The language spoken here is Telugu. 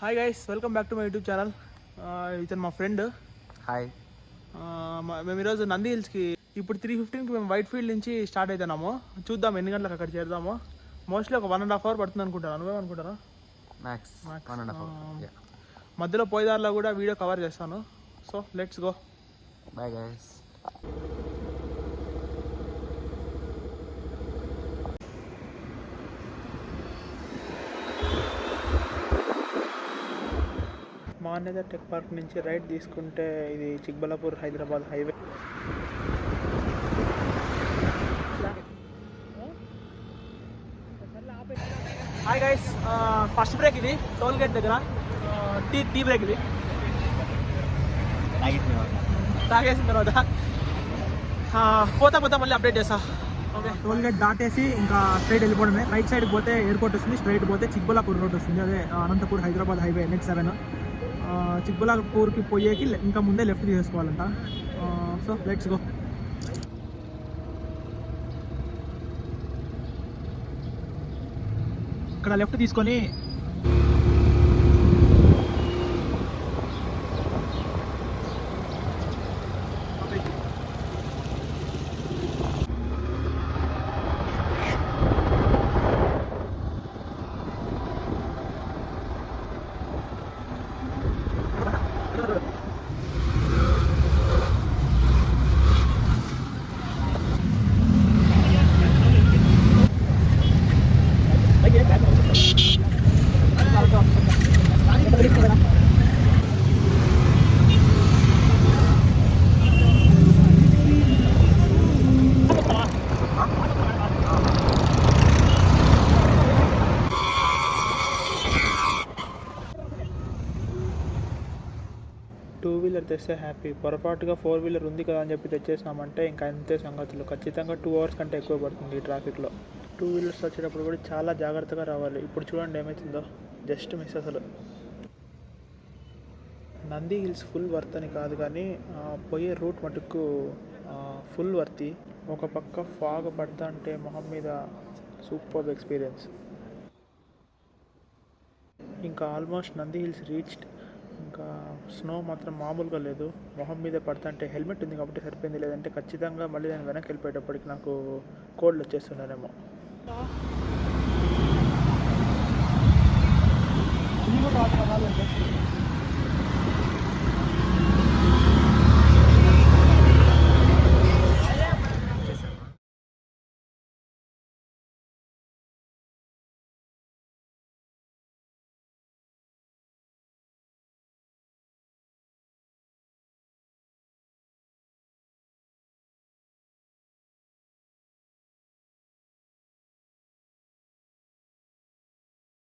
Hi guys, welcome back to my YouTube channel. ఇతను మా ఫ్రెండ్. హాయ్. మేము ఈరోజు నంది హిల్స్కి ఇప్పుడు 3:15కి మేము వైట్ ఫీల్డ్ నుంచి స్టార్ట్ అవుతున్నాము. చూద్దాం ఎన్ని గంటలకు అక్కడ చేరుదాము. మోస్ట్లీ ఒక 1.5 hour పడుతుంది అనుకుంటాను. నువ్వేమనుకుంటారా? Max 1.5 hour. మధ్యలో పోయేదారిలో కూడా వీడియో కవర్ చేస్తాను. So let's go. Bye guys. Manyata tech park నుంచి రైట్ తీసుకుంటే ఇది Chikballapur Hyderabad highway. Hi guys, first break ఇది టోల్ గేట్ దగ్గర. టీ బ్రేక్ ఇది. తాగేసిన తర్వాత పోతా మళ్ళీ అప్డేట్ చేస్తా. ఓకే, టోల్ గేట్ దాటేసి ఇంకా స్ట్రైట్ వెళ్ళిపోవడమే. రైట్ సైడ్కి పోతే ఎయిర్పోర్ట్ వస్తుంది, స్ట్రైట్ పోతే చిక్బల్లాపూర్ రోడ్ వస్తుంది. అదే అనంతపూర్ హైదరాబాద్ హైవే NH7. చిక్బల్లాపూర్కి పోయేకి ఇంకా ముందే లెఫ్ట్ తీసుకోవాలంట. So let's go. ఇక్కడ లెఫ్ట్ తీసుకొని టూ వీలర్ తెస్తే హ్యాపీ, పొరపాటుగా 4-wheeler ఉంది కదా అని చెప్పి తెచ్చేసామంటే ఇంకా అంతే సంగతులు. ఖచ్చితంగా 2 hours కంటే ఎక్కువ పడుతుంది ఈ ట్రాఫిక్లో. 2 wheelers వచ్చేటప్పుడు కూడా చాలా జాగ్రత్తగా రావాలి. ఇప్పుడు చూడండి ఏమవుతుందో, జస్ట్ మిస్ అసలు. నంది హిల్స్ ఫుల్ వర్త్ అని కాదు కానీ పోయే రూట్ మటుకు ఫుల్ వర్తి. ఒక పక్క ఫాగ్ పడతా అంటే మొహం మీద సూపర్ ఎక్స్పీరియన్స్. ఇంకా ఆల్మోస్ట్ నంది హిల్స్ రీచ్డ్. ఇంకా స్నో మాత్రం మామూలుగా లేదు. మొహం మీద పడతా అంటే హెల్మెట్ ఉంది కాబట్టి సరిపోయింది, లేదంటే ఖచ్చితంగా మళ్ళీ నేను వెనక్కి వెళ్ళిపోయేటప్పటికి నాకు కోల్డ్ వచ్చేస్తున్నానేమో.